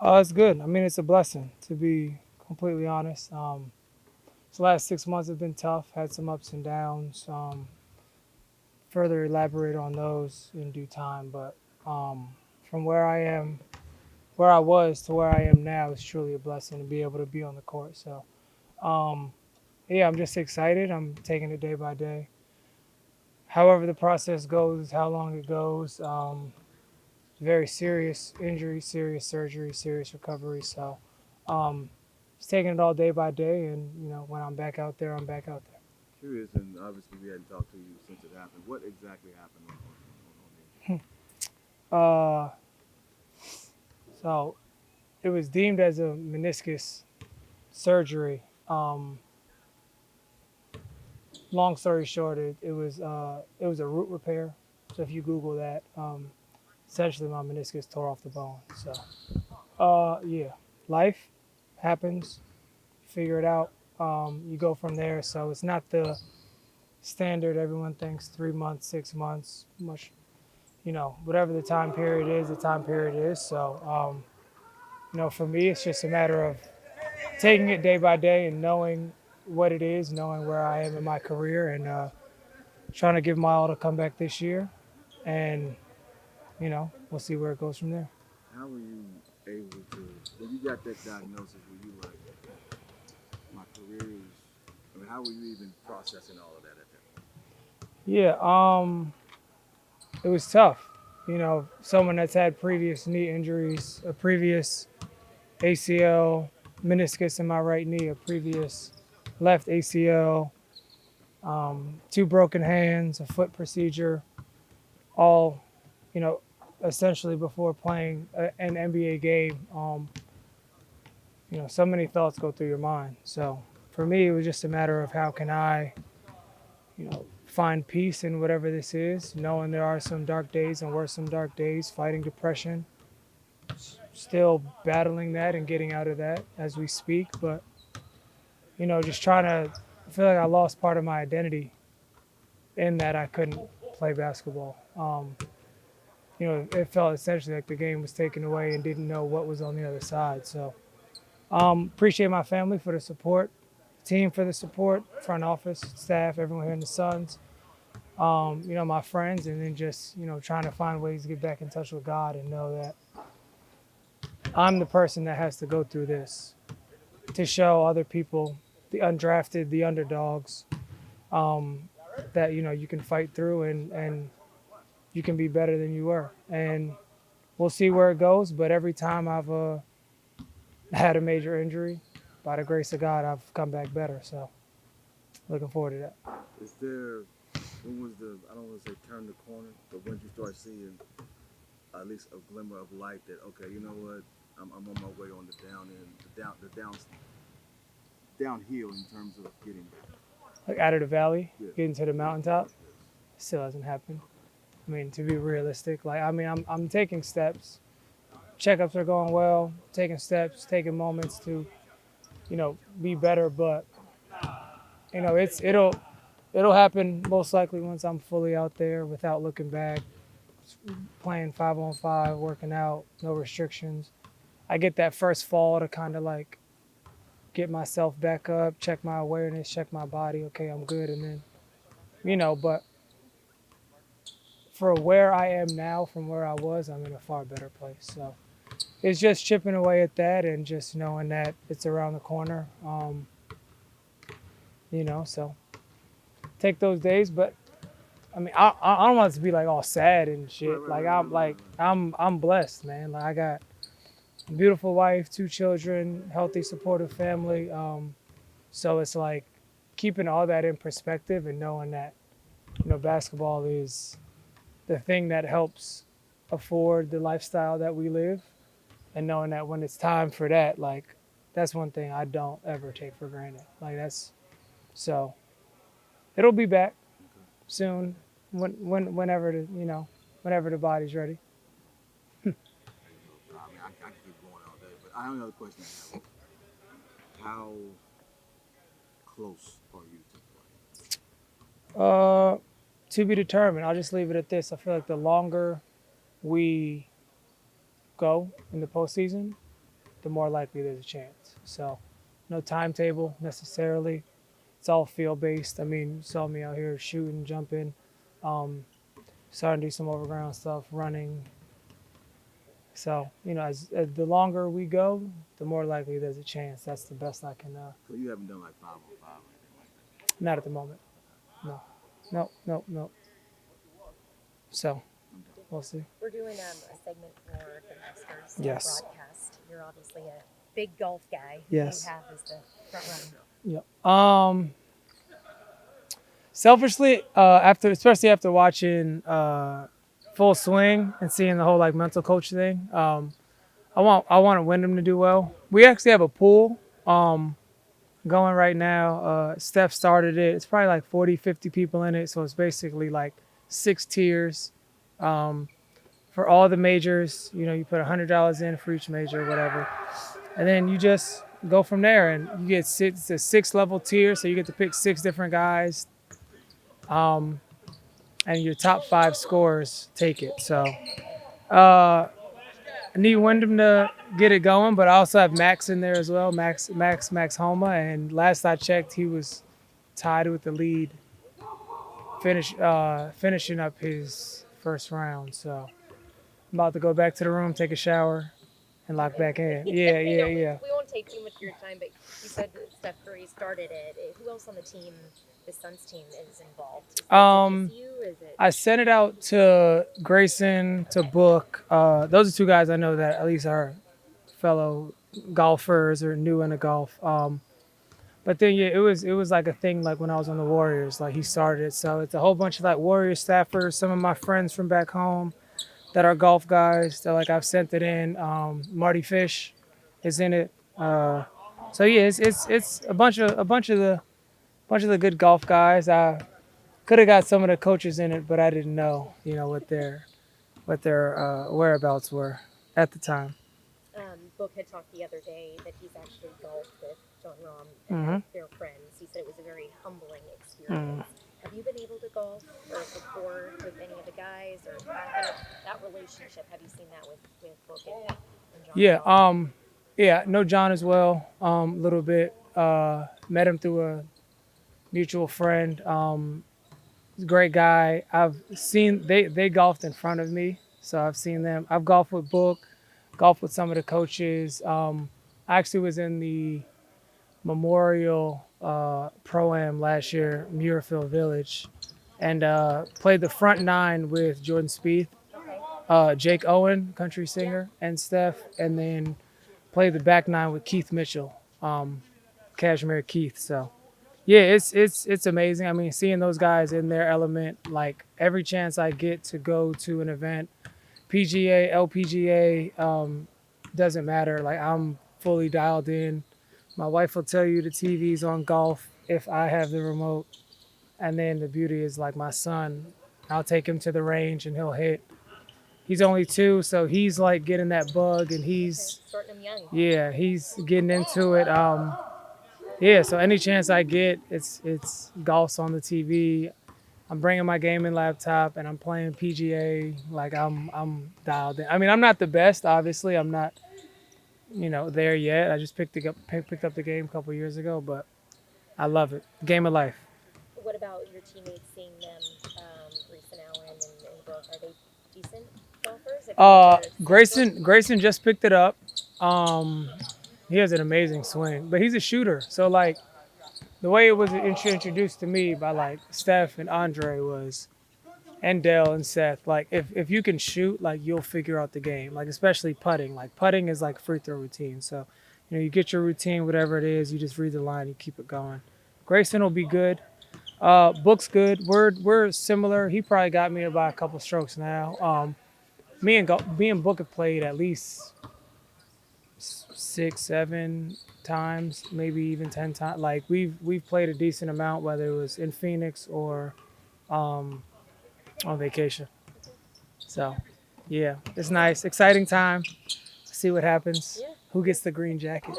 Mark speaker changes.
Speaker 1: It's good. I mean, it's a blessing to be completely honest. The last 6 months have been tough. Had some ups and downs. Further elaborate on those in due time. But from where I am, where I was to where I am now, is truly a blessing to be able to be on the court. So um, yeah, I'm just excited. I'm taking it day by day. However the process goes, how long it goes. Very serious injury, serious surgery, serious recovery. So um, just taking it all day by day, and when I'm back out there, I'm back out there.
Speaker 2: Curious, and obviously we hadn't talked to you since it happened. What exactly happened on the injury?
Speaker 1: Uh, so it was deemed as a meniscus surgery. Long story short, it was a root repair. So if you Google that, essentially my meniscus tore off the bone. So yeah, life happens. Figure it out. You go from there. So it's not the standard. Everyone thinks 3 months, 6 months, much, whatever the time period is, the time period is. So, for me, it's just a matter of taking it day by day and knowing what it is, knowing where I am in my career, and trying to give my all to come back this year. And, we'll see where it goes from there.
Speaker 2: How were you able to, when you got that diagnosis, were you like, my career is, I mean, how were you even processing all of that at that point?
Speaker 1: Yeah, it was tough. Someone that's had previous knee injuries, a previous ACL, meniscus in my right knee, a previous left ACL, two broken hands, a foot procedure, all, you know, essentially before playing an NBA game. So many thoughts go through your mind. So for me, it was just a matter of how can I, find peace in whatever this is, knowing there are some dark days and were some dark days, fighting depression, still battling that and getting out of that as we speak. But, just trying to, I feel like I lost part of my identity in that I couldn't play basketball. It felt essentially like the game was taken away and didn't know what was on the other side. So appreciate my family for the support, team for the support, front office, staff, everyone here in the Suns, my friends, and then just, trying to find ways to get back in touch with God and know that I'm the person that has to go through this to show other people, the undrafted, the underdogs, that, you can fight through and you can be better than you were. And we'll see where it goes. But every time I've had a major injury, by the grace of God, I've come back better. So looking forward to that.
Speaker 2: Is there, when was the, I don't want to say turn the corner, but when you start seeing at least a glimmer of light that, okay, you know what, I'm on my way on the down end, downhill in terms of getting better.
Speaker 1: Like out of the valley,
Speaker 2: Yes,
Speaker 1: getting to the
Speaker 2: yes,
Speaker 1: mountaintop,
Speaker 2: yes.
Speaker 1: still hasn't happened. I mean, to be realistic, like I mean, I'm taking steps. Checkups are going well. Taking steps, taking moments to, be better. But it'll happen most likely once I'm fully out there without looking back, playing 5-on-5, working out, no restrictions. I get that first fall to kind of like get myself back up, check my awareness, check my body. Okay, I'm good, and then But for where I am now, from where I was, I'm in a far better place. So it's just chipping away at that, and just knowing that it's around the corner. So take those days, but I mean, I don't want it to be like all sad and
Speaker 2: Right,
Speaker 1: shit.
Speaker 2: right, right, right, right, right.
Speaker 1: I'm blessed, man. Like I got a beautiful wife, two children, healthy, supportive family. So it's like keeping all that in perspective and knowing that basketball is the thing that helps afford the lifestyle that we live, and knowing that when it's time for that, like that's one thing I don't ever take for granted. Like that's so it'll be back
Speaker 2: Okay.
Speaker 1: soon, whenever whenever the body's ready.
Speaker 2: I mean, I can keep going all day, but I have another question I have. How close are you to play?
Speaker 1: Uh, to be determined. I'll just leave it at this. I feel like the longer we go in the postseason, the more likely there's a chance. So, no timetable necessarily. It's all feel based. I mean, you saw me out here shooting, jumping, um, starting to do some overground stuff, running. So, as the longer we go, the more likely there's a chance. That's the best I can.
Speaker 2: So you haven't done like 5 on 5 or anything like that.
Speaker 1: Not at the moment. No, no, no, no. So, we'll see.
Speaker 3: We're doing a segment for the Masters
Speaker 1: Yes.
Speaker 3: broadcast. You're obviously a big golf guy. Who
Speaker 1: Yes.
Speaker 3: do you have as the front runner?
Speaker 1: Yep. Selfishly, especially after watching Full Swing and seeing the whole like mental coach thing, I want Wyndham to do well. We actually have a pool going right now. Steph started it. It's probably like 40, 50 people in it, so it's basically like 6 tiers. For all the majors, you put $100 in for each major, whatever, and then you just go from there. And you get it's a 6 level tier, so you get to pick 6 different guys, and your top 5 scores take it. So I need Wyndham to get it going, but I also have Max in there as well. Max Homa, and last I checked, he was tied with the lead, finishing up his first round. So I'm about to go back to the room, take a shower, and lock back in. Yeah, yeah, yeah.
Speaker 3: We won't take too much of your time, but you said that Steph Curry started it. Who else on the team, the Suns team, is involved? Is it just you? Is it?
Speaker 1: I sent it out to Grayson, to Book. Those are 2 guys I know that at least are fellow golfers or new into golf. But then yeah, it was like a thing like when I was on the Warriors, like he started it. So it's a whole bunch of like Warrior staffers, some of my friends from back home that are golf guys. That like I've sent it in. Marty Fish is in it. So yeah, it's a bunch of the good golf guys. I could have got some of the coaches in it, but I didn't know, what their whereabouts were at the time.
Speaker 3: Book had talked the other day that he's actually golfed with John Rahm
Speaker 1: Mm-hmm.
Speaker 3: and they're friends. He said it was a very humbling experience. Have you been able to golf or before with any of the guys, or that relationship? Have you seen that with Book and John?
Speaker 1: Yeah,
Speaker 3: Rahm?
Speaker 1: yeah, know John as well, a little bit. Met him through a mutual friend. He's a great guy. I've seen they golfed in front of me, so I've seen them. I've golfed with Book, golfed with some of the coaches. I actually was in the Memorial Pro-Am last year, Muirfield Village, and played the front 9 with Jordan Spieth,
Speaker 3: Okay.
Speaker 1: Jake Owen, country singer, and Steph, and then played the back 9 with Keith Mitchell, Cashmere Keith. So yeah, it's amazing. I mean, seeing those guys in their element, like every chance I get to go to an event, PGA, LPGA, doesn't matter. Like I'm fully dialed in. My wife will tell you the TV's on golf if I have the remote. And then the beauty is like my son, I'll take him to the range and he'll hit. He's only 2, so he's like getting that bug, and he's
Speaker 3: Starting them young.
Speaker 1: yeah, he's getting into it. Yeah, so any chance I get, it's golf's on the TV. I'm bringing my gaming laptop and I'm playing PGA. Like I'm dialed in. I mean, I'm not the best, obviously. I'm not, there yet. I just picked up the game a couple years ago, but I love it. Game of life.
Speaker 3: What about your teammates, seeing them, Reese and Allen and Brooke? Are they decent golfers?
Speaker 1: Grayson just picked it up. He has an amazing swing, but he's a shooter. So like the way it was introduced to me by like Steph and Andre was, and Dale and Seth, like if you can shoot, like you'll figure out the game. Like especially putting. Like putting is like free throw routine. So, you get your routine, whatever it is, you just read the line, you keep it going. Grayson will be good. Book's good. We're similar. He probably got me about a couple strokes now. Me and Book have played at least 6, 7 times, maybe even 10 times. Like we've played a decent amount, whether it was in Phoenix or on vacation. So, yeah, it's nice, exciting time. See what happens.
Speaker 3: Yeah.
Speaker 1: Who gets the green jacket?